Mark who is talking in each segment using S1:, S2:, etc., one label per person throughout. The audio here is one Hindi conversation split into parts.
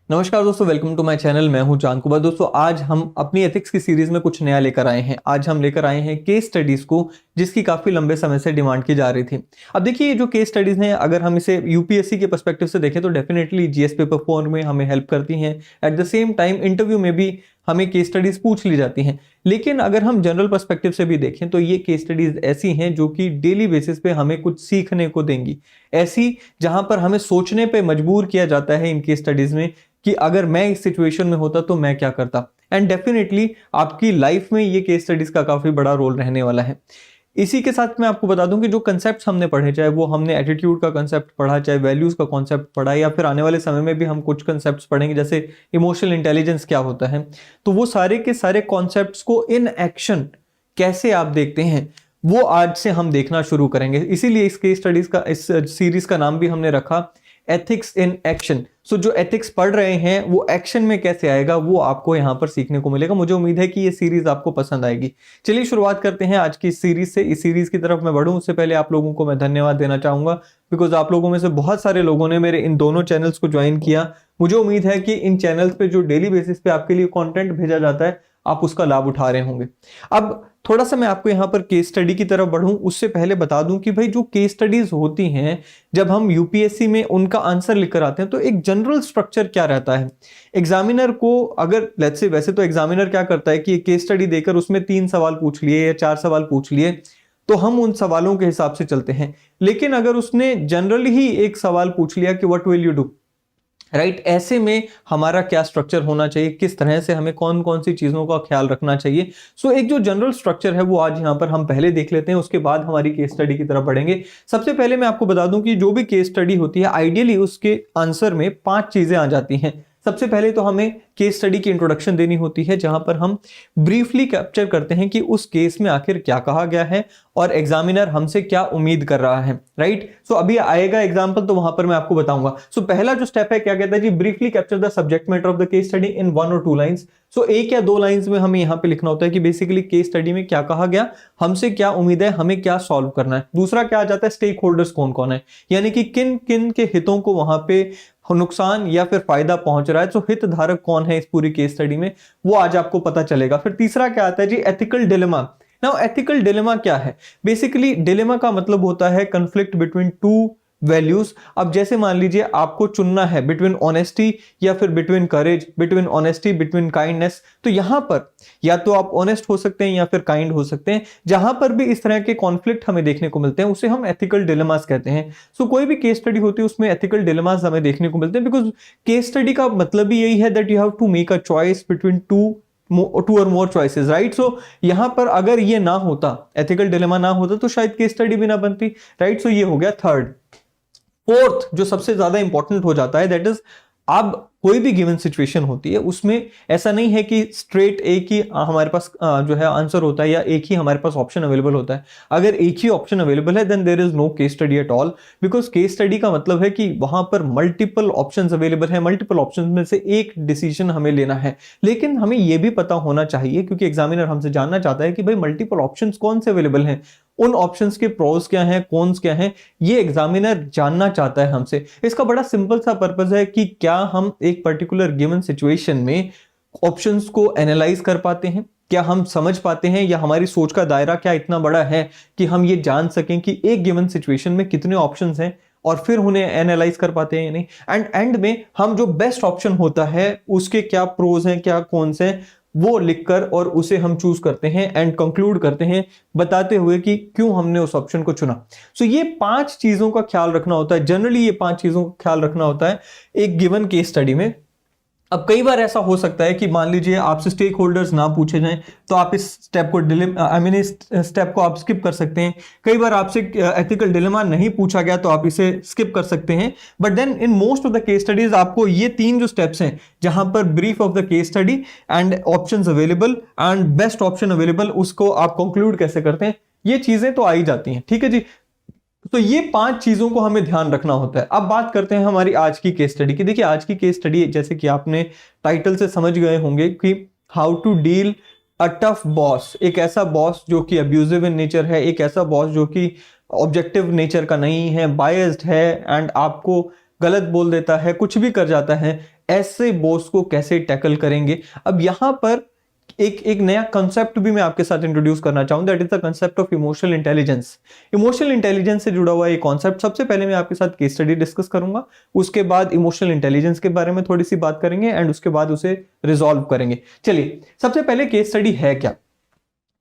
S1: नमस्कार दोस्तों, वेलकम टू माय चैनल। मैं हूं चांद कुमार। दोस्तों, आज हम अपनी एथिक्स की सीरीज में कुछ नया लेकर आए हैं। आज हम लेकर आए हैं केस स्टडीज को, जिसकी काफी लंबे समय से डिमांड की जा रही थी। अब देखिए, ये जो केस स्टडीज हैं, अगर हम इसे यूपीएससी के पर्सपेक्टिव से देखें तो डेफिनेटली जीएस पेपर 4 में हमें हेल्प करती हैं। At the same time interview में भी हमें केस स्टडीज पूछ ली जाती हैं। लेकिन अगर हम जनरल पर्सपेक्टिव से भी देखें तो ये केस स्टडीज ऐसी हैं जो कि डेली बेसिस पे हमें कुछ सीखने को देंगी। ऐसी जहां पर हमें सोचने पे मजबूर किया जाता है इन केस स्टडीज में कि अगर मैं इस सिचुएशन में होता तो मैं क्या करता। एंड डेफिनेटली आपकी लाइफ में ये केस स्टडीज का काफी बड़ा रोल रहने वाला है। इसी के साथ मैं आपको बता दूं कि जो कंसेप्ट्स हमने पढ़े, चाहे वो हमने एटीट्यूड का कंसेप्ट पढ़ा, चाहे वैल्यूज का कॉन्सेप्ट पढ़ा, या फिर आने वाले समय में भी हम कुछ कंसेप्ट्स पढ़ेंगे जैसे इमोशनल इंटेलिजेंस क्या होता है, तो वो सारे के सारे कॉन्सेप्ट्स को इन एक्शन कैसे आप देखते हैं वो आज से हम देखना शुरू करेंगे। इसीलिए इस केस स्टडीज का, इस सीरीज का नाम भी हमने रखा एथिक्स इन एक्शन। सो जो एथिक्स पढ़ रहे हैं वो एक्शन में कैसे आएगा वो आपको यहां पर सीखने को मिलेगा। मुझे उम्मीद है कि ये सीरीज आपको पसंद आएगी। चलिए शुरुआत करते हैं आज की इस सीरीज से। इस सीरीज की तरफ मैं बढ़ूं उससे पहले आप लोगों को मैं धन्यवाद देना चाहूंगा, बिकॉज आप लोगों में से बहुत सारे लोगों ने मेरे इन दोनों चैनल्स को ज्वाइन किया। मुझे उम्मीद है कि इन चैनल्स पे जो डेली बेसिस पे आपके लिए कंटेंट भेजा जाता है आप उसका लाभ उठा रहे होंगे। अब थोड़ा सा मैं आपको यहाँ पर केस स्टडी की तरफ बढ़ूं उससे पहले बता दूं कि भाई जो केस स्टडीज होती हैं, जब हम यूपीएससी में उनका आंसर लिखकर आते हैं तो एक जनरल स्ट्रक्चर क्या रहता है। एग्जामिनर को अगर लेट्स से, वैसे तो एग्जामिनर क्या करता है कि एक केस स्टडी देकर उसमें 3 सवाल पूछ लिए या 4 सवाल पूछ लिए तो हम उन सवालों के हिसाब से चलते हैं। लेकिन अगर उसने जनरली ही एक सवाल पूछ लिया कि what will you do, right, ऐसे में हमारा क्या स्ट्रक्चर होना चाहिए, किस तरह से हमें कौन कौन सी चीजों का ख्याल रखना चाहिए। सो एक जो जनरल स्ट्रक्चर है वो आज यहां पर हम पहले देख लेते हैं, उसके बाद हमारी केस स्टडी की तरफ बढ़ेंगे। सबसे पहले मैं आपको बता दूं कि जो भी केस स्टडी होती है आइडियली उसके आंसर में 5 चीजें आ जाती हैं। सबसे पहले तो हमें केस स्टडी की इंट्रोडक्शन देनी होती है, जहां पर हम ब्रीफली कैप्चर करते हैं कि उस केस में आखिर क्या कहा गया है और एग्जामिनर हमसे क्या उम्मीद कर रहा है। राइट, सो अभी आएगा एग्जांपल तो वहां पर मैं आपको बताऊंगा। सो पहला जो स्टेप है क्या कहता है जी, briefly capture the subject matter of the case study in 1 और 2 लाइंस। सो 1 या 2 लाइंस में हमें यहां पे लिखना होता है कि बेसिकली केस स्टडी में क्या कहा गया, हमसे क्या उम्मीद है, हमें क्या सॉल्व करना है। दूसरा क्या आ जाता है, स्टेक होल्डर्स कौन कौन है, यानी कि किन किन के हितों को वहां पे नुकसान या फिर फायदा पहुंच रहा है। तो हित धारक कौन है इस पूरी केस स्टडी में, वो आज आपको पता चलेगा। फिर तीसरा क्या आता है जी, ethical dilemma. Now ethical dilemma क्या है, बेसिकली डिलेमा का मतलब होता है कंफ्लिक्ट बिटवीन 2 वैल्यूज। अब जैसे मान लीजिए आपको चुनना है बिटवीन ऑनेस्टी या फिर बिटवीन करेज, बिटवीन ऑनेस्टी बिटवीन काइंडनेस। तो यहां पर या तो आप ऑनेस्ट हो सकते हैं या फिर काइंड हो सकते हैं। जहां पर भी इस तरह के कॉन्फ्लिक्ट हमें देखने को मिलते हैं उसे हम एथिकल डिलेमास कहते हैं। सो कोई भी केस स्टडी होती है उसमें एथिकल डिलेमास हमें देखने को मिलते हैं, बिकॉज केस स्टडी का मतलब ही यही है that you have to make a choice between two और मोर चॉइसेस। राइट, सो यहां पर अगर ये ना होता, एथिकल डिलेमा ना होता, तो शायद केस स्टडी भी ना बनती। राइट, सो ये हो गया थर्ड। फोर्थ जो सबसे ज्यादा इंपॉर्टेंट हो जाता है, दैट इज अब कोई भी गिवन सिचुएशन होती है उसमें ऐसा नहीं है कि स्ट्रेट एक ही हमारे पास जो है आंसर होता है या एक ही हमारे पास ऑप्शन अवेलेबल होता है। अगर एक ही ऑप्शन अवेलेबल है then there is no case study at all, because case study का मतलब है कि वहां पर मल्टीपल ऑप्शंस अवेलेबल है, मल्टीपल ऑप्शंस में से एक डिसीजन हमें लेना है। लेकिन हमें यह भी पता होना चाहिए, क्योंकि एग्जामिनर हमसे जानना चाहता है कि भाई मल्टीपल ऑप्शंस कौन से अवेलेबल हैं, उन ऑप्शंस के प्रोज क्या हैं, कॉन्स क्या हैं, ये एग्जामिनर जानना चाहता है हमसे। इसका बड़ा सिंपल सा पर्पस है कि क्या हम एक पर्टिकुलर गिवन सिचुएशन में ऑप्शंस को एनालाइज कर पाते हैं, क्या हम समझ पाते हैं, या हमारी सोच का दायरा क्या इतना बड़ा है कि हम ये जान सकें कि एक गिवन सिचुएशन में कितने ऑप्शंस हैं और फिर उन्हें एनालाइज कर पाते हैं या नहीं। एंड एंड में हम जो बेस्ट ऑप्शन होता है उसके क्या प्रोज हैं, क्या कॉन्स हैं, वो लिखकर और उसे हम चूज करते हैं एंड कंक्लूड करते हैं, बताते हुए कि क्यों हमने उस ऑप्शन को चुना। सो ये 5 चीजों का ख्याल रखना होता है, जनरली ये 5 चीजों का ख्याल रखना होता है एक गिवन केस स्टडी में। अब कई बार ऐसा हो सकता है कि मान लीजिए आपसे स्टेक होल्डर्स ना पूछे जाएं तो आप इस स्टेप को इस स्टेप को आप स्किप कर सकते हैं। कई बार आपसे एथिकल डिलेमा नहीं पूछा गया तो आप इसे स्किप कर सकते हैं। But then in most of the case studies आपको ये 3 जो स्टेप्स हैं, जहां पर brief of the case study and options available and best option available, उसको आप कंक्लूड कैसे करते हैं, ये चीजें तो आ ही जाती हैं। ठीक है जी, तो ये 5 चीजों को हमें ध्यान रखना होता है। अब बात करते हैं हमारी आज की केस स्टडी की। देखिए आज की केस स्टडी, जैसे कि आपने टाइटल से समझ गए होंगे कि how to deal a tough boss. एक ऐसा बॉस जो कि अब्यूजिव इन नेचर है, एक ऐसा बॉस जो कि ऑब्जेक्टिव नेचर का नहीं है, बायस्ड है एंड आपको गलत बोल देता है, कुछ भी कर जाता है। ऐसे बॉस को कैसे टैकल करेंगे। अब यहां पर एक नया कंसेप्ट भी मैं आपके साथ इंट्रोड्यूस करना चाहूँ, that is the concept of emotional intelligence. Emotional intelligence से जुड़ा हुआ ये कॉन्सेप्ट, सबसे पहले मैं आपके साथ केस स्टडी डिस्कस करूंगा, उसके बाद इमोशनल इंटेलिजेंस के बारे में थोड़ी सी बात करेंगे एंड उसके बाद उसे रिजॉल्व करेंगे। चलिए, सबसे पहले केस स्टडी है क्या।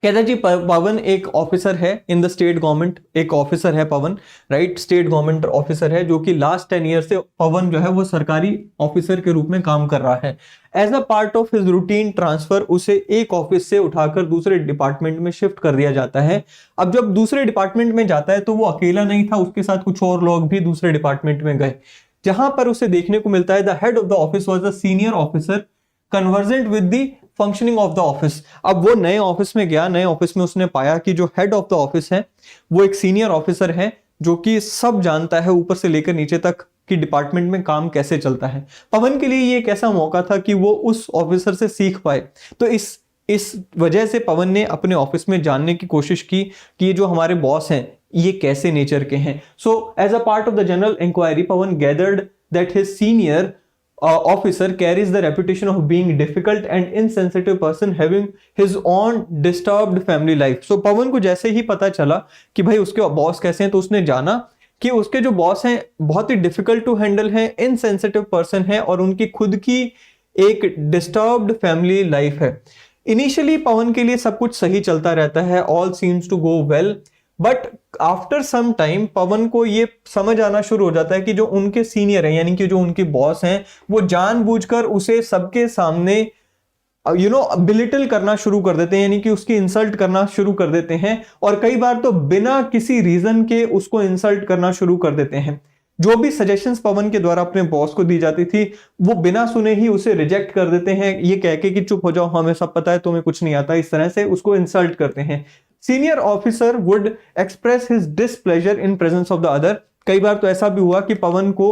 S1: कहता जी पवन एक ऑफिसर है इन द स्टेट गवर्नमेंट, एक ऑफिसर है पवन, राइट, स्टेट गवर्नमेंट ऑफिसर है, जो कि लास्ट 10 ईयर से पवन जो है वो सरकारी ऑफिसर के रूप में काम कर रहा है। As a part of his routine transfer उसे एक ऑफिस से उठाकर दूसरे डिपार्टमेंट में शिफ्ट कर दिया जाता है। अब जब दूसरे डिपार्टमेंट में जाता है तो वो अकेला नहीं था, उसके साथ कुछ और लोग भी दूसरे डिपार्टमेंट में गए, जहां पर उसे देखने को मिलता है the head of the office was a senior officer convergent with the functioning of the office. अब वो नए ऑफिस में गया, नए ऑफिस में उसने पाया कि जो हेड ऑफ द ऑफिस है वो एक सीनियर ऑफिसर है, जो कि सब जानता है ऊपर से लेकर नीचे तक कि डिपार्टमेंट में काम कैसे चलता है। पवन के लिए ये एक ऐसा मौका था कि वो उस ऑफिसर से सीख पाए। तो इस वजह से पवन ने अपने ऑफिस में जानने की कोशिश की कि ये जो हमारे बॉस हैं ये कैसे नेचर के हैं। So as a part of the general inquiry Pawan gathered that his senior officer carries the reputation of being difficult and insensitive person having his own disturbed family life। So पवन को जैसे ही पता चला कि भाई उसके बॉस कैसे हैं, तो उसने जाना कि उसके जो बॉस हैं बहुत ही डिफिकल्ट टू हैंडल हैं, इनसेंसिटिव पर्सन है और उनकी खुद की एक डिस्टर्ब्ड फैमिली लाइफ है। इनिशियली पवन के लिए सब कुछ सही चलता रहता है, all seems to go well, but after some time Pawan को ये समझ आना शुरू हो जाता है कि जो उनके सीनियर हैं, यानी कि जो उनके बॉस हैं, वो जानबूझकर उसे सबके सामने बिलिटल करना शुरू कर देते हैं, यानी कि उसकी इंसल्ट करना शुरू कर देते हैं, और कई बार तो बिना किसी रीजन के उसको इंसल्ट करना शुरू कर देते हैं। जो भी सजेशंस पवन के द्वारा अपने बॉस को दी जाती थी वो बिना सुने ही उसे रिजेक्ट कर देते हैं, ये कह के कि चुप हो जाओ, हमें सब पता है, तुम्हें कुछ नहीं आता, इस तरह से उसको इंसल्ट करते हैं। Senior officer would express his displeasure in presence of the other. कई बार तो ऐसा भी हुआ कि पवन को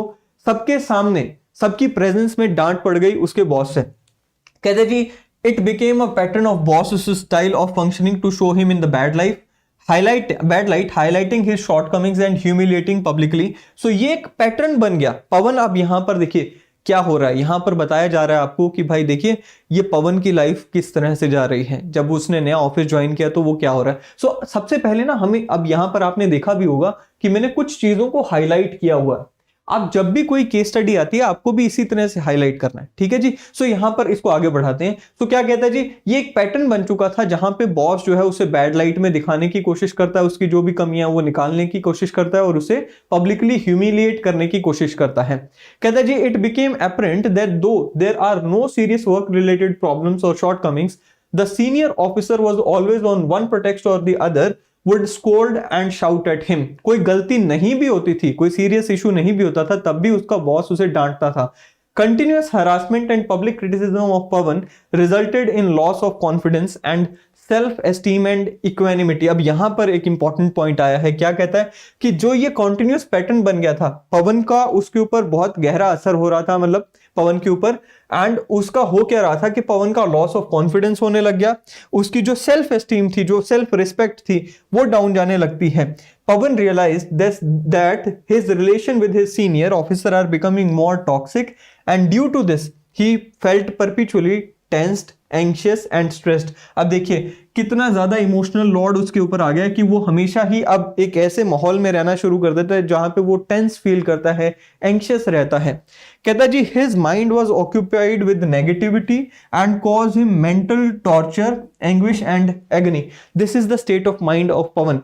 S1: सबके सामने, सबकी प्रेजेंस में डांट पड़ गई उसके बॉस से। कहते जी it became a pattern of boss style of functioning to show him in the bad light, highlighting his shortcomings and humiliating publicly. So ये एक पैटर्न बन गया। पवन, अब यहां पर देखिए क्या हो रहा है, यहां पर बताया जा रहा है आपको कि भाई देखिए ये पवन की लाइफ किस तरह से जा रही है। जब उसने नया ऑफिस ज्वाइन किया तो वो क्या हो रहा है। सो सबसे पहले ना हमें, अब यहां पर आपने देखा भी होगा कि मैंने कुछ चीजों को हाईलाइट किया हुआ है। आप जब भी कोई केस स्टडी आती है आपको भी इसी तरह से हाईलाइट करना है, ठीक है जी। सो यहां पर इसको आगे बढ़ाते हैं। तो क्या कहता है जी, ये एक पैटर्न बन चुका था जहां पे बॉस जो है उसे बैड लाइट में दिखाने की कोशिश करता है, उसकी जो भी कमियां वो निकालने की कोशिश करता है और उसे पब्लिकली ह्यूमिलिएट करने की कोशिश करता है। कहता है जी it became apparent that though there are no serious work related problems और shortcomings, the senior officer was always on one protect और the other would scold and shout at him। कोई गलती नहीं भी होती थी, कोई सीरियस इशू नहीं भी होता था, तब भी उसका बॉस उसे डांटता था। Continuous harassment and public criticism of Pawan resulted in loss of confidence and self esteem and equanimity. अब यहां पर एक इंपॉर्टेंट पॉइंट आया है, क्या कहता है कि जो ये कॉन्टिन्यूस पैटर्न बन गया था पवन का, उसके ऊपर बहुत गहरा असर हो रहा था, मतलब पवन के ऊपर, एंड उसका हो क्या रहा था कि पवन का लॉस ऑफ कॉन्फिडेंस होने लग गया, उसकी जो सेल्फ एस्टीम थी, जो सेल्फ रिस्पेक्ट थी, वो डाउन जाने लगती है। पवन realized that his relation with his senior officer are becoming more toxic and due to this he felt perpetually tensed, anxious and stressed. अब देखिए कितना ज्यादा इमोशनल लोड उसके ऊपर आ गया कि वो हमेशा ही अब एक ऐसे माहौल में रहना शुरू कर देता है जहां पे वो टेंस फील करता है, एंशियस रहता है। कहता जी his mind was occupied with negativity and cause him mental torture, anguish and agony. This is the state of mind of Pawan.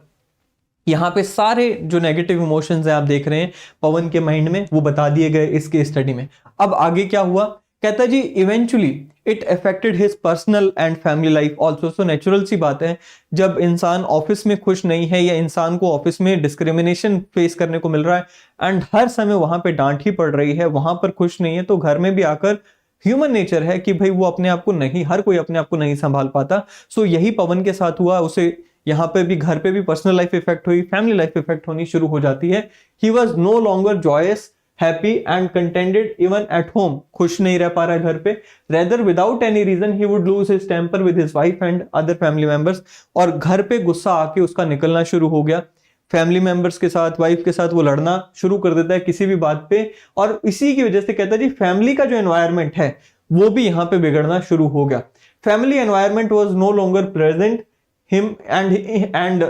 S1: यहाँ पे सारे जो नेगेटिव इमोशंस हैं आप देख रहे हैं पवन के माइंड में, वो बता दिए गए इस केस स्टडी में। अब आगे क्या हुआ, कहता जी eventually it affected his personal and family life also. So natural सी बात है, जब इंसान ऑफिस में खुश नहीं है या इंसान को ऑफिस में डिस्क्रिमिनेशन फेस करने को मिल रहा है एंड हर समय वहां पे डांट ही पड़ रही है, वहां पर खुश नहीं है, तो घर में भी आकर ह्यूमन नेचर है कि भाई वो अपने आप को नहीं, हर कोई अपने आप को नहीं संभाल पाता। सो यही पवन के साथ हुआ, उसे यहाँ पे भी, घर पे भी पर्सनल लाइफ इफेक्ट हुई, फैमिली लाइफ इफेक्ट होनी शुरू हो जाती है। He was no longer joyous, happy and contented even at home. खुश नहीं रह पा रहा है घर पे, rather without any reason he would lose his temper with his wife and other family members. और घर पे गुस्सा आके उसका निकलना शुरू हो गया। फैमिली मेंबर्स के साथ, वाइफ के साथ वो लड़ना शुरू कर देता है किसी भी बात पे, और इसी की वजह से कहता है जी फैमिली का जो एनवायरनमेंट है वो भी यहाँ पे बिगड़ना शुरू हो गया। Family environment was no longer present him and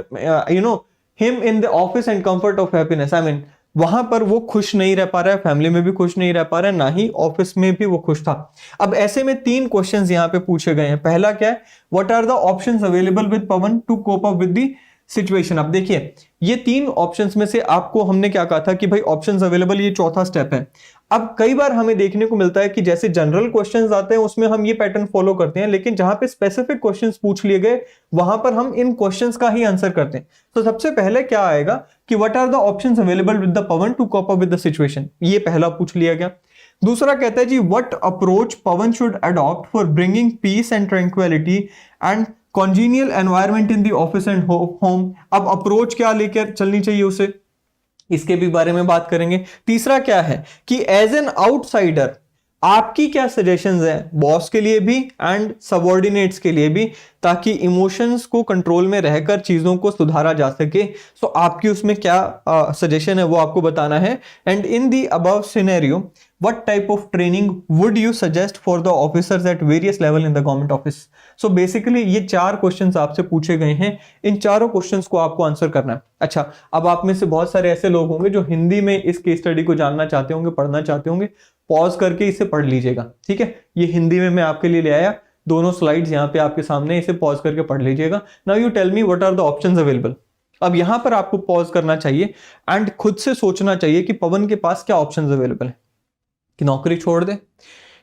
S1: you know him in the office and comfort of happiness. I mean वहां पर वो खुश नहीं रह पा रहा है, फैमिली में भी खुश नहीं रह पा रहा है, ना ही ऑफिस में भी वो खुश था। अब ऐसे में 3 क्वेश्चंस यहाँ पे पूछे गए हैं। पहला क्या है, what are the options available with Pavan to cope up with the situation. अब देखिए ये 3 ऑप्शंस में से आपको हमने क्या कहा था कि भाई ऑप्शंस अवेलेबल, ये चौथा स्टेप है। अब कई बार हमें देखने को मिलता है कि जैसे जनरल क्वेश्चंस आते हैं उसमें हम ये पैटर्न फॉलो करते हैं, लेकिन जहां पे स्पेसिफिक क्वेश्चंस पूछ लिए गए वहां पर हम इन क्वेश्चंस का ही आंसर करते हैं। तो सबसे पहले क्या आएगा कि what are the options available with the Pawan to cope up with the situation, ये पहला पूछ लिया गया। दूसरा कहता है जी what approach Pawan should adopt for bringing peace and tranquillity and congenial environment in the office and home. अब अप्रोच क्या लेकर चलनी चाहिए उसे, इसके भी बारे में बात करेंगे। तीसरा क्या है कि एज एन आउटसाइडर आपकी क्या सजेशंस हैं बॉस के लिए भी एंड सबऑर्डिनेट्स के लिए भी, ताकि इमोशंस को कंट्रोल में रहकर चीजों को सुधारा जा सके। सो आपकी उसमें क्या सजेशन है वो आपको बताना है। And in the above scenario what type of training would you suggest for the officers at various level in the government office. So basically ये 4 क्वेश्चंस आपसे पूछे गए हैं, इन चारों क्वेश्चंस को आपको आंसर करना है। अच्छा, अब आप में से बहुत सारे ऐसे लोग होंगे जो हिंदी में इस केस स्टडी को जानना चाहते होंगे, पढ़ना चाहते होंगे, पॉज करके इसे पढ़ लीजिएगा, ठीक है। ये हिंदी में मैं आपके लिए ले आया, दोनों स्लाइड्स यहाँ पे आपके सामने, इसे पॉज करके पढ़ लीजिएगा। Now you tell me what are the options available. अब यहां पर आपको पॉज करना चाहिए एंड खुद से सोचना चाहिए कि पवन के पास क्या ऑप्शंस अवेलेबल है, कि नौकरी छोड़ दे,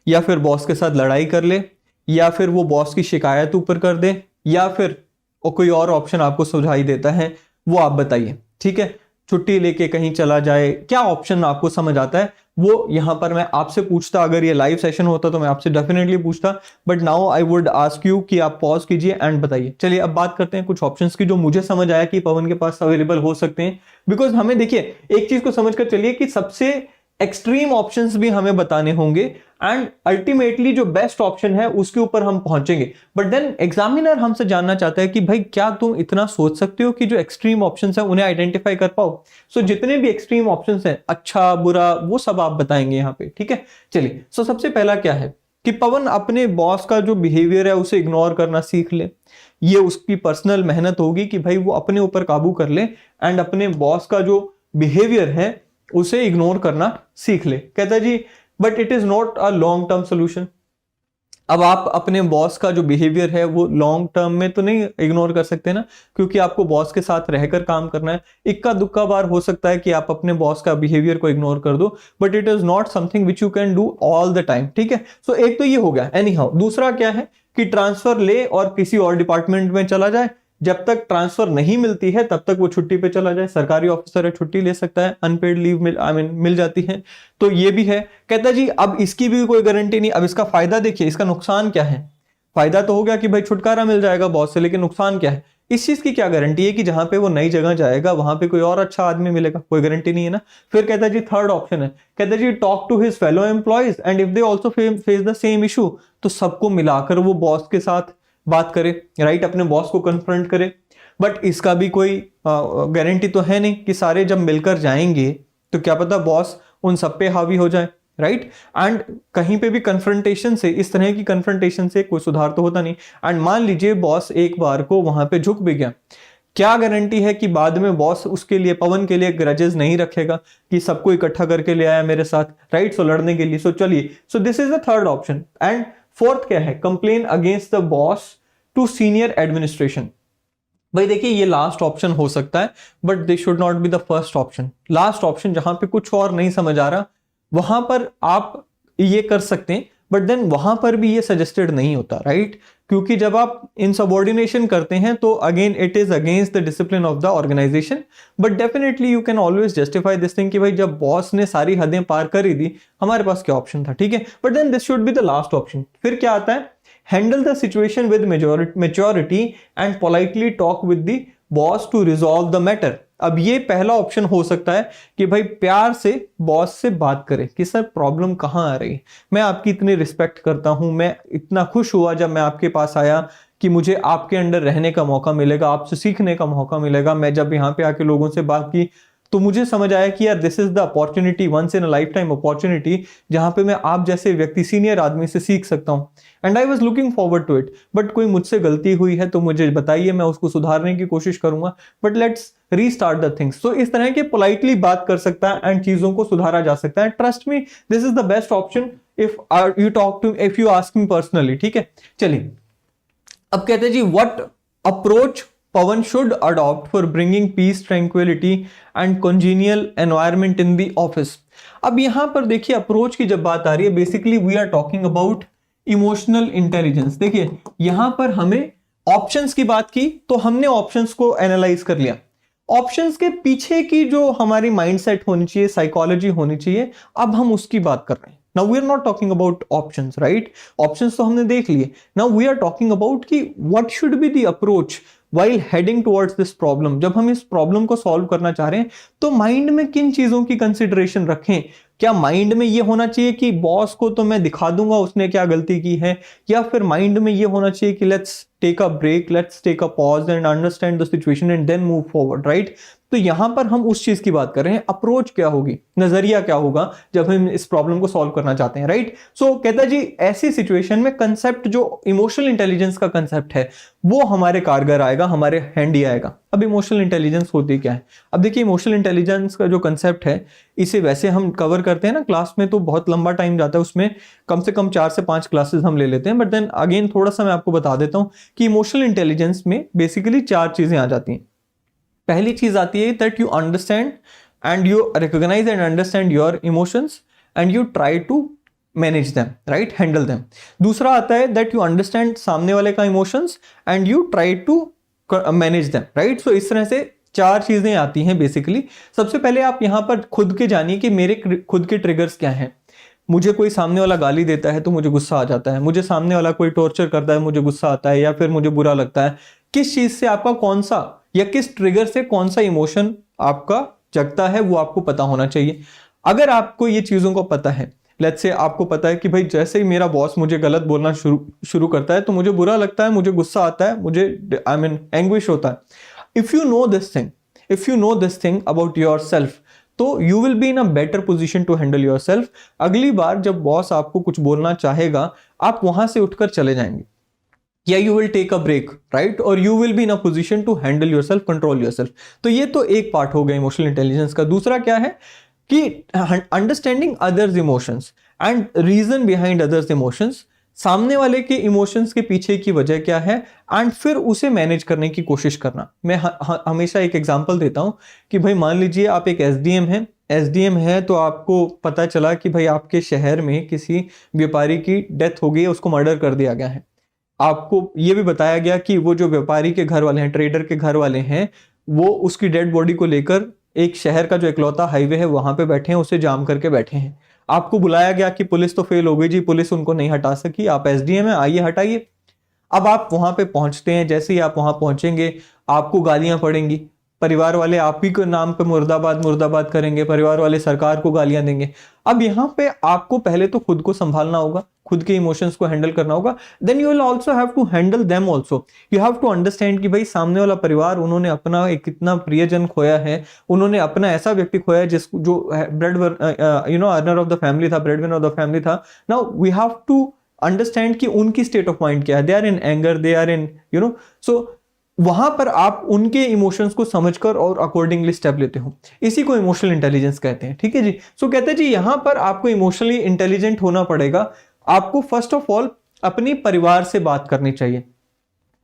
S1: या फिर बॉस के साथ लड़ाई कर ले, या फिर वो बॉस की शिकायत ऊपर कर दे, या फिर कोई और ऑप्शन आपको सुझाई देता है, वो आप बताइए, ठीक है। छुट्टी लेके कहीं चला जाए, क्या ऑप्शन आपको समझ आता है वो यहां पर मैं आपसे पूछता। अगर ये लाइव सेशन होता तो मैं आपसे डेफिनेटली पूछता, but now I would ask you कि आप पॉज कीजिए एंड बताइए। चलिए अब बात करते हैं कुछ ऑप्शंस की जो मुझे समझ आया कि पवन के पास अवेलेबल हो सकते हैं। बिकॉज हमें देखिए एक चीज को समझकर चलिए कि सबसे एक्सट्रीम ऑप्शंस भी हमें बताने होंगे एंड अल्टीमेटली जो बेस्ट ऑप्शन है उसके ऊपर हम पहुंचेंगे। बट देन एग्जामिनर हमसे जानना चाहता है कि भाई क्या तुम इतना सोच सकते हो कि जो एक्सट्रीम ऑप्शंस है उन्हें आइडेंटिफाई कर पाओ। सो जितने भी एक्सट्रीम ऑप्शंस हैं, अच्छा बुरा, वो सब आप बताएंगे यहाँ पे, ठीक है। चलिए, सो सबसे पहला क्या है कि पवन अपने बॉस का जो बिहेवियर है उसे इग्नोर करना सीख ले। ये उसकी पर्सनल मेहनत होगी कि भाई वो अपने ऊपर काबू कर ले एंड अपने बॉस का जो बिहेवियर है उसे इग्नोर करना सीख ले। कहता है जी but it is not a long term solution. अब आप अपने बॉस का जो बिहेवियर है वो लॉन्ग टर्म में तो नहीं इग्नोर कर सकते ना, क्योंकि आपको बॉस के साथ रहकर काम करना है। इक्का दुक्का बार हो सकता है कि आप अपने बॉस का बिहेवियर को इग्नोर कर दो, but it is not something which you can do all the time, ठीक है। सो एक तो ये हो गया एनी हाउ। दूसरा क्या है कि ट्रांसफर ले और किसी और डिपार्टमेंट में चला जाए। जब तक ट्रांसफर नहीं मिलती है तब तक वो छुट्टी पे चला जाए। सरकारी ऑफिसर है, छुट्टी ले सकता है, अनपेड लीव मिल जाती है, तो ये भी है। कहता जी अब इसकी भी कोई गारंटी नहीं। अब इसका फायदा देखिए, इसका नुकसान क्या है। फायदा तो हो गया कि भाई छुटकारा मिल जाएगा बॉस से, लेकिन नुकसान क्या है, इस चीज की क्या गारंटी है कि जहां पे वो नई जगह जाएगा वहां पे कोई और अच्छा आदमी मिलेगा, कोई गारंटी नहीं है ना। फिर कहता जी थर्ड ऑप्शन है, कहता जी talk to his fellow employees and if they also face the same issue, तो सबको मिलाकर वो बॉस के साथ बात करे, राइट, अपने बॉस को कन्फ्रंट करे। बट इसका भी कोई गारंटी तो है नहीं कि सारे जब मिलकर जाएंगे तो क्या पता बॉस उन सब पे हावी हो जाए, राइट। एंड कहीं पे भी कन्फ्रंटेशन से, इस तरह की कन्फ्रंटेशन से कोई सुधार तो होता नहीं। एंड मान लीजिए बॉस एक बार को वहां पे झुक भी गया, क्या गारंटी है कि बाद में बॉस उसके लिए, पवन के लिए ग्रजेस नहीं रखेगा कि सबको इकट्ठा करके ले आया मेरे साथ, राइट, सो लड़ने के लिए। सो चलिए, so this is the third option. And fourth क्या है, complain against the boss to senior administration. भाई देखिए ये लास्ट ऑप्शन हो सकता है, but this should not be the first option. Last option जहां पे कुछ और नहीं समझ आ रहा वहां पर आप ये कर सकते हैं, बट देन वहां पर भी ये सजेस्टेड नहीं होता, राइट। क्योंकि जब आप इनसबऑर्डिनेशन करते हैं तो again it is against the discipline of the organization. But definitely you can always justify this thing कि भाई जब बॉस ने सारी हदें पार कर ही दी, हमारे पास क्या ऑप्शन था, ठीक है। But then this should be the last option. फिर क्या आता है, handle the situation with maturity and politely talk with the boss to resolve the matter. अब ये पहला ऑप्शन हो सकता है कि भाई प्यार से बॉस से बात करें कि सर प्रॉब्लम कहाँ आ रही है, मैं आपकी इतनी रिस्पेक्ट करता हूं, मैं इतना खुश हुआ जब मैं आपके पास आया कि मुझे आपके अंडर रहने का मौका मिलेगा, आपसे सीखने का मौका मिलेगा। मैं जब यहाँ पे आके लोगों से बात की तो मुझे समझ आया कि यार this is the opportunity, once in a lifetime opportunity, जहां पे मैं आप जैसे व्यक्ति, सीनियर आदमी से सीख सकता हूं। And I was looking forward to it. But कोई मुझसे गलती हुई है तो मुझे बताइए, मैं उसको सुधारने की कोशिश करूंगा, but let's restart the things. तो इस तरह के पोलाइटली बात कर सकता है एंड चीजों को सुधारा जा सकता है। Trust me, this is the best option if you talk to, if you ask me personally. ठीक है, चलिए अब कहते हैं जी, what approach Pawan should adopt for bringing peace, tranquility and congenial environment in the office। अब यहां पर देखिए अप्रोच की जब बात आ रही है, basically we are talking about emotional intelligence. देखिए यहां पर हमें ऑप्शंस की बात की तो हमने ऑप्शंस को एनालाइज कर लिया, ऑप्शंस के पीछे की जो हमारी माइंडसेट होनी चाहिए, साइकोलॉजी होनी चाहिए, अब हम उसकी बात कर रहे हैं। Now we are not talking about options, right? Options तो हमने देख लिए। Now we are talking about कि what should be the approach while heading towards this problem। जब हम इस प्रॉब्लम को सॉल्व करना चाह रहे हैं तो माइंड में किन चीजों की कंसिडरेशन रखें। क्या माइंड में ये होना चाहिए कि बॉस को तो मैं दिखा दूंगा उसने क्या गलती की है, या फिर माइंड में ये होना चाहिए कि let's take a break, let's take a pause and understand the situation and then move forward, right? तो यहां पर हम उस चीज की बात कर रहे हैं, अप्रोच क्या होगी, नजरिया क्या होगा जब हम इस प्रॉब्लम को सॉल्व करना चाहते हैं, राइट? सो कहता जी ऐसी सिचुएशन में कंसेप्ट जो इमोशनल इंटेलिजेंस का कंसेप्ट है वो हमारे कारगर आएगा, हमारे हैंडी आएगा। अब इमोशनल इंटेलिजेंस होती क्या है? अब देखिए इमोशनल इंटेलिजेंस का जो कंसेप्ट है इसे वैसे हम कवर करते हैं ना क्लास में तो बहुत लंबा टाइम जाता है, उसमें कम से कम 4 से 5 क्लासेस हम ले लेते हैं। बट देन अगेन थोड़ा सा मैं आपको बता देता हूं कि इमोशनल इंटेलिजेंस में बेसिकली 4 चीजें आ जाती हैं। पहली चीज आती है that you understand and you recognise and understand your emotions and you try to manage them, right, handle them. दूसरा आता है दैट यू अंडरस्टैंड सामने वाले का emotions and you try to manage them, right? So इस तरह से 4 चीजें आती हैं बेसिकली। सबसे पहले आप यहां पर खुद के जानिए कि मेरे खुद के ट्रिगर्स क्या हैं। मुझे कोई सामने वाला गाली देता है तो मुझे गुस्सा आ जाता है, मुझे सामने वाला कोई टॉर्चर करता है मुझे गुस्सा आता है, या फिर मुझे बुरा लगता है। किस चीज से आपका कौन सा या किस ट्रिगर से कौन सा इमोशन आपका जगता है वो आपको पता होना चाहिए। अगर आपको ये चीजों को पता है, लेट्स से आपको पता है कि भाई जैसे ही मेरा बॉस मुझे गलत बोलना शुरू करता है तो मुझे बुरा लगता है, मुझे गुस्सा आता है, मुझे आई मीन एंग्विश होता है। If you know this thing about yourself तो you will be in a better position to handle yourself. अगली बार जब बॉस आपको कुछ बोलना चाहेगा आप वहां से उठकर चले जाएंगे, या you will take a break, right? और you will be in a position to handle yourself, control yourself. तो ये तो एक पार्ट हो गया इमोशनल इंटेलिजेंस का। दूसरा क्या है कि understanding others emotions and reason behind others emotions, सामने वाले के इमोशंस के पीछे की वजह क्या है एंड फिर उसे मैनेज करने की कोशिश करना। मैं हमेशा एक एग्जांपल देता हूं कि भाई मान लीजिए आप एक एसडीएम है तो आपको पता चला कि भाई आपके शहर में किसी व्यापारी की डेथ हो गई है, उसको मर्डर कर दिया गया है। आपको ये भी बताया गया कि वो जो व्यापारी के घर वाले हैं, ट्रेडर के घर वाले हैं, वो उसकी डेड बॉडी को लेकर एक शहर का जो इकलौता हाईवे है वहां पे बैठे हैं, उसे जाम करके बैठे हैं। आपको बुलाया गया कि पुलिस तो फेल हो गई जी, पुलिस उनको नहीं हटा सकी, आप एसडीएम है, आइए हटाइए। अब आप वहां पे पहुंचते हैं, जैसे ही आप वहां पहुंचेंगे आपको गालियां पड़ेंगी, परिवार वाले आप ही के नाम पे मुर्दाबाद मुर्दाबाद करेंगे, परिवार वाले सरकार को गालियां देंगे। अब यहाँ पे आपको पहले तो खुद को संभालना होगा, खुद के इमोशंस को हैंडल करना होगा। Then you will also have to handle them also. You have to understand कि भाई सामने वाला परिवार, उन्होंने अपना एक कितना प्रियजन खोया है, उन्होंने अपना ऐसा व्यक्ति खोया है जिस जो bread earner of the family था, bread winner of the family था। Now we have to understand कि उनकी स्टेट ऑफ माइंड क्या है। They are in anger, they are in so वहां पर आप उनके इमोशंस को समझकर और अकॉर्डिंगली स्टेप लेते हो, इसी को इमोशनल इंटेलिजेंस कहते हैं। ठीक है जी। सो कहते हैं जी यहां पर आपको इमोशनली इंटेलिजेंट होना पड़ेगा। आपको फर्स्ट ऑफ ऑल अपने परिवार से बात करनी चाहिए।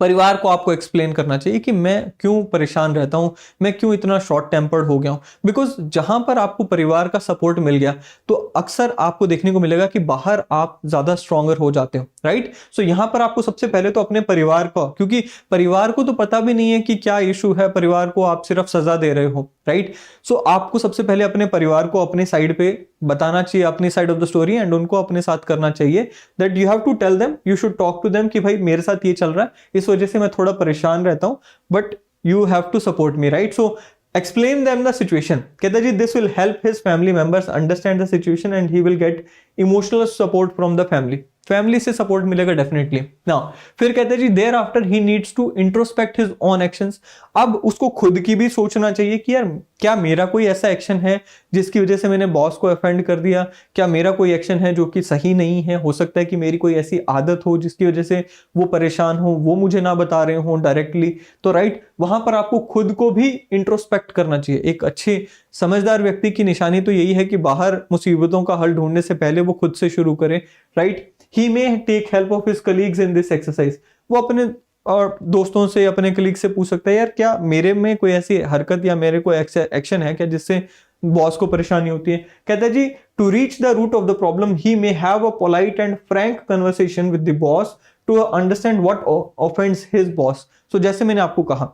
S1: परिवार को आपको एक्सप्लेन करना चाहिए कि मैं क्यों परेशान रहता हूं, मैं क्यों इतना शॉर्ट टेम्पर्ड हो गया हूं। बिकॉज जहां पर आपको परिवार का सपोर्ट मिल गया तो अक्सर आपको देखने को मिलेगा कि बाहर आप ज्यादा स्ट्रॉन्गर हो जाते हो, राइट? सो यहां पर आपको सबसे पहले तो अपने परिवार को, क्योंकि परिवार को तो पता भी नहीं है कि क्या इशू है, परिवार को आप सिर्फ सजा दे रहे हो, राइट? सो आपको सबसे पहले अपने परिवार को अपने साइड पे बताना चाहिए, अपनी side of the story, and उनको अपने साथ करना चाहिए। That you have to tell them, you should talk to them कि भाई मेरे साथ ये चल रहा है, इस वजह से मैं थोड़ा परेशान रहता हूं, but you have to support me, right? So explain them the situation. कहता जी this will help his family members understand the situation and he will get emotional support from the family. Family से सपोर्ट मिलेगा डेफिनेटली ना। फिर कहते हैं जी thereafter he needs to introspect his own actions. अब उसको खुद की भी सोचना चाहिए कि यार क्या मेरा कोई ऐसा एक्शन है जिसकी वजह से मैंने बॉस को ऑफेंड कर दिया, क्या मेरा कोई एक्शन है जो कि सही नहीं है, हो सकता है कि मेरी कोई ऐसी आदत हो जिसकी वजह से वो परेशान हो, वो मुझे ना बता रहे हो डायरेक्टली। तो राइट, वहां पर आपको खुद को भी इंट्रोस्पेक्ट करना चाहिए। एक अच्छे समझदार व्यक्ति की निशानी तो यही है कि बाहर मुसीबतों का हल ढूंढने से पहले वो खुद से शुरू करे, right. He may take help of his colleagues in this exercise. वो अपने और दोस्तों से, अपने कलीग से पूछ सकता है यार क्या मेरे में कोई ऐसी हरकत या मेरे कोई एक्शन है क्या जिससे बॉस को परेशानी होती है। कहता है जी to reach the root of the problem he may have a polite and frank conversation with the boss to understand what offends his boss. So जैसे मैंने आपको कहा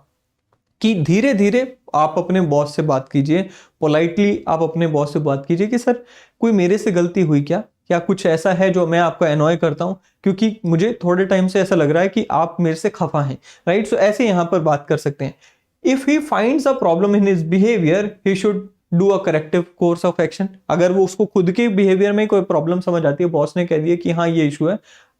S1: कि धीरे धीरे आप अपने बॉस से बात कीजिए, पोलाइटली आप अपने बॉस से बात कीजिए कि सर कोई मेरे से गलती हुई क्या कुछ ऐसा है जो मैं आपको एनॉय करता हूं, क्योंकि मुझे थोड़े टाइम से ऐसा लग रहा है कि आप मेरे से खफा हैं, राइट। सो ऐसे यहां पर बात कर सकते हैं। If he finds a problem in his behaviour he should do a corrective course of action. अगर वो उसको खुद के बिहेवियर में कोई प्रॉब्लम समझ आती है, बॉस ने कह दिया कि हाँ ये इशू है,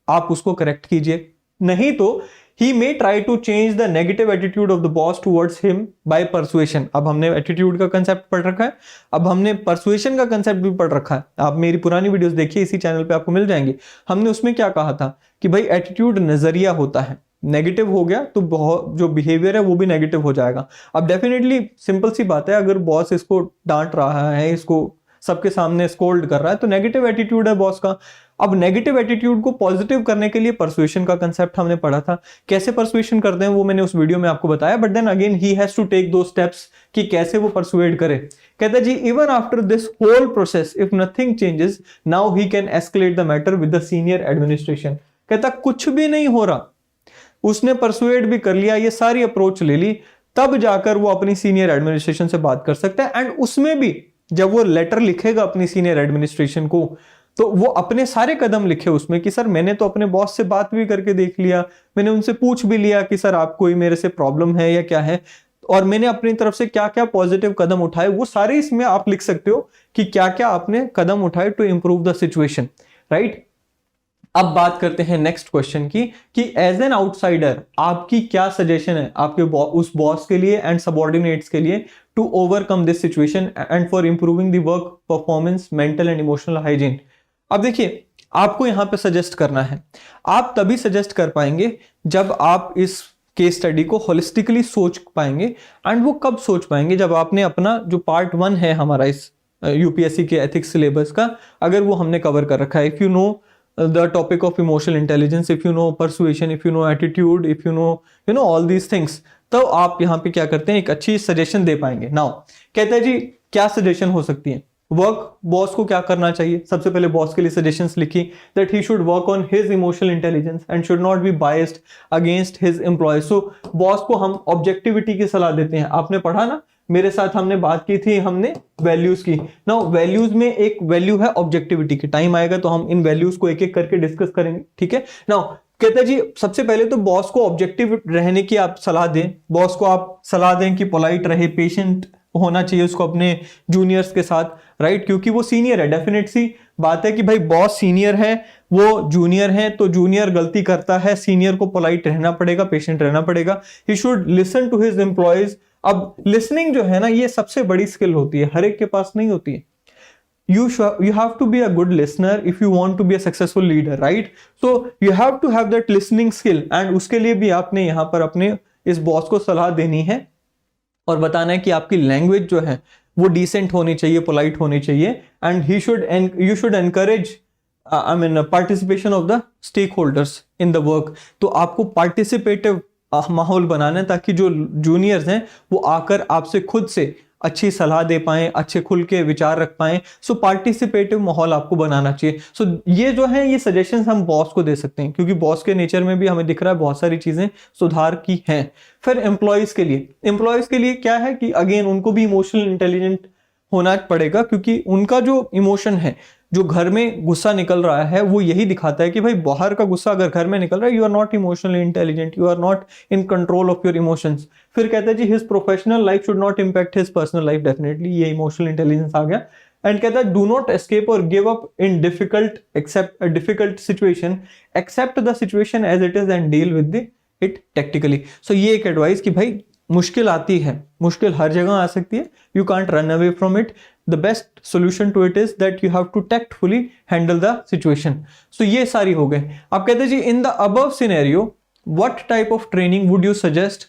S1: आप उसको करेक्ट कीजिए। नहीं तो he may try to change the negative attitude of the boss towards him by persuasion। अब हमने एटीट्यूड का कंसेप्ट पढ़ रखा है, अब हमने परसुएशन का कंसेप्ट भी पढ़ रखा है। आप मेरी पुरानी वीडियोस देखिए, इसी चैनल पे आपको मिल जाएंगे। हमने उसमें क्या कहा था कि भाई एटीट्यूड नजरिया होता है, नेगेटिव हो गया तो बहुत जो बिहेवियर है वो भी नेगेटिव हो जाएगा। अब डेफिनेटली सिंपल सी बात है, अगर बॉस इसको डांट रहा है, इसको सबके सामने स्कोल्ड कर रहा है, तो नेगेटिव एटीट्यूड है बॉस का। अब नेगेटिव एटीट्यूड को पॉजिटिव करने के लिए परसुएशन का कंसेप्ट हमने पढ़ा था। कैसे परसुएशन करते हैं वो मैंने उस वीडियो में आपको बताया, but then again he has to take two steps कि कैसे वो परसुएड करे। कहता है जी even after this whole process if nothing changes now he can escalate the matter with the senior administration. कहता कुछ भी नहीं हो रहा, उसने परसुएड भी कर लिया, ये सारी अप्रोच ले ली, तब जाकर वो अपनी सीनियर एडमिनिस्ट्रेशन से बात कर सकता है। एंड उसमें भी जब वो लेटर लिखेगा अपनी सीनियर एडमिनिस्ट्रेशन को, तो वो अपने सारे कदम लिखे उसमें कि सर मैंने तो अपने बॉस से बात भी करके देख लिया, मैंने उनसे पूछ भी लिया कि सर आप कोई मेरे से प्रॉब्लम है या क्या है, और मैंने अपनी तरफ से क्या क्या पॉजिटिव कदम उठाए, वो सारे इसमें आप लिख सकते हो कि क्या क्या आपने कदम उठाए to improve the situation, right. अब बात करते हैं नेक्स्ट क्वेश्चन की कि एज एन आउटसाइडर आपकी क्या सजेशन है आपके उस बॉस के लिए एंड सबऑर्डिनेट्स के लिए to overcome this situation and for improving the work performance, mental and emotional hygiene. अब देखिए आपको यहां पे सजेस्ट करना है, आप तभी सजेस्ट कर पाएंगे जब आप इस केस स्टडी को होलिस्टिकली सोच पाएंगे। एंड वो कब सोच पाएंगे, जब आपने अपना जो पार्ट 1 है हमारा इस यूपीएससी के एथिक्स सिलेबस का, अगर वो हमने कवर कर रखा है। If you no the topic of emotional intelligence, if you know persuasion, if you know attitude, if you know all these things, तो आप यहाँ पे क्या करते हैं, एक अच्छी सजेशन दे पाएंगे। नाउ कहते हैं जी क्या सजेशन हो सकती है, वर्क बॉस को क्या करना चाहिए। सबसे पहले बॉस के लिए सजेशंस लिखी that he should work on his emotional intelligence and should not be biased against his employees. So boss को हम ऑब्जेक्टिविटी की सलाह देते हैं। आपने पढ़ा ना, मेरे साथ हमने बात की थी, हमने वैल्यूज की। नाउ वैल्यूज में एक वैल्यू है ऑब्जेक्टिविटी की। टाइम आएगा तो हम इन वैल्यूज को एक एक करके डिस्कस करेंगे, ठीक है। नाउ कहते हैं जी सबसे पहले तो बॉस को ऑब्जेक्टिव रहने की आप सलाह दें। बॉस को आप सलाह दें कि पोलाइट रहे, पेशेंट होना चाहिए उसको अपने जूनियर्स के साथ, राइट, क्योंकि वो सीनियर है। डेफिनेट सी बात है कि भाई बॉस सीनियर है, वो जूनियर है, तो जूनियर गलती करता है, सीनियर को पोलाइट रहना पड़ेगा, पेशेंट रहना पड़ेगा। He should listen to his employees. अब लिसनिंग जो है ना, ये सबसे बड़ी स्किल होती है, हर एक के पास नहीं होती है। you have to be a good listener if you want to be a successful leader, right? So you have to have that listening skill, and उसके लिए भी आपने यहाँ पर अपने इस बॉस को सलाह देनी है और बताना है कि आपकी लैंग्वेज जो है वो डिसेंट होनी चाहिए, पोलाइट होनी चाहिए। And you should encourage participation of the stakeholders in the work। तो आपको पार्टिसिपेटिव माहौल बनाना है ताकि जो जूनियर्स हैं वो आकर आपसे खुद से अच्छी सलाह दे पाएं, अच्छे खुल के विचार रख पाएं। सो पार्टिसिपेटिव माहौल आपको बनाना चाहिए। सो ये जो है ये सजेशंस हम बॉस को दे सकते हैं, क्योंकि बॉस के नेचर में भी हमें दिख रहा है बहुत सारी चीजें सुधार की हैं। फिर एम्प्लॉयज के लिए क्या है कि अगेन उनको भी इमोशनल इंटेलिजेंट होना पड़ेगा, क्योंकि उनका जो इमोशन है, जो घर में गुस्सा निकल रहा है, वो यही दिखाता है कि भाई बाहर का गुस्सा अगर घर में निकल रहा है, you are not emotionally intelligent, you are not in control of your emotions. फिर कहते हैं जी his professional life should not impact his personal life. Definitely ये इमोशनल इंटेलिजेंस आ गया। एंड कहता है डू नॉट एस्केप और give up in difficult situation, accept the situation as it is and deal with it tactically. So ये एक एडवाइस कि भाई मुश्किल आती है, मुश्किल हर जगह आ सकती है, you can't run away from it, the best solution to it is that you have to tactfully handle the situation. So ये सारी हो गए। आप कहते हैं जी in the above scenario what type of training would you suggest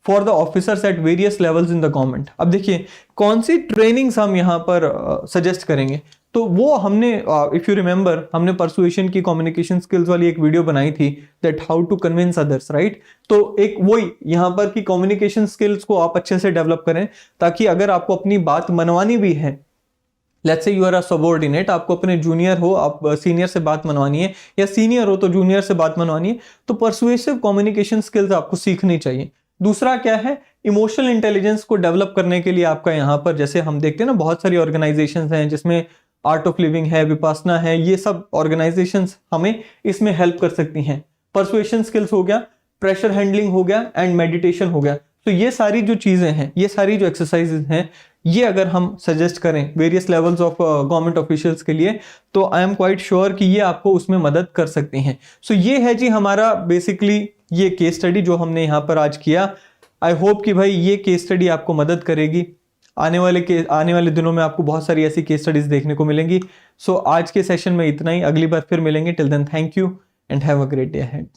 S1: for the officers at various levels in the government. अब देखिए कौन सी ट्रेनिंग्स हम यहाँ पर सजेस्ट करेंगे, तो वो हमने इफ यू रिमेंबर हमने परसुएशन की कम्युनिकेशन स्किल्स वाली एक वीडियो बनाई थी, that how to convince others, right. तो एक वही यहाँ पर की कम्युनिकेशन स्किल्स को आप अच्छे से डेवलप करें, ताकि अगर आपको अपनी बात मनवानी भी है, let's say you are a subordinate, आपको अपने जूनियर हो, आप सीनियर से बात मनवानी है, या सीनियर हो तो जूनियर से बात मनवानी है, तो परसुएसिव कम्युनिकेशन स्किल्स आपको सीखनी चाहिए। दूसरा क्या है, इमोशनल इंटेलिजेंस को डेवलप करने के लिए आपका यहाँ पर जैसे हम देखते हैं ना बहुत सारी ऑर्गेनाइजेशंस हैं जिसमें आर्ट ऑफ लिविंग है, विपासना है, ये सब ऑर्गेनाइजेशंस हमें इसमें हेल्प कर सकती हैं। परसुएशन स्किल्स हो गया, प्रेशर हैंडलिंग हो गया एंड मेडिटेशन हो गया। तो ये सारी जो चीजें हैं, ये सारी जो एक्सरसाइजेज हैं, ये अगर हम सजेस्ट करें various levels of government officials के लिए, तो आई एम क्वाइट श्योर कि ये आपको उसमें मदद कर सकती हैं। सो ये है जी हमारा बेसिकली ये केस स्टडी जो हमने यहाँ पर आज किया। आई होप कि भाई ये केस स्टडी आपको मदद करेगी। आने वाले दिनों में आपको बहुत सारी ऐसी केस स्टडीज देखने को मिलेंगी। सो आज के सेशन में इतना ही, अगली बार फिर मिलेंगे। Till then thank you and have a great day ahead.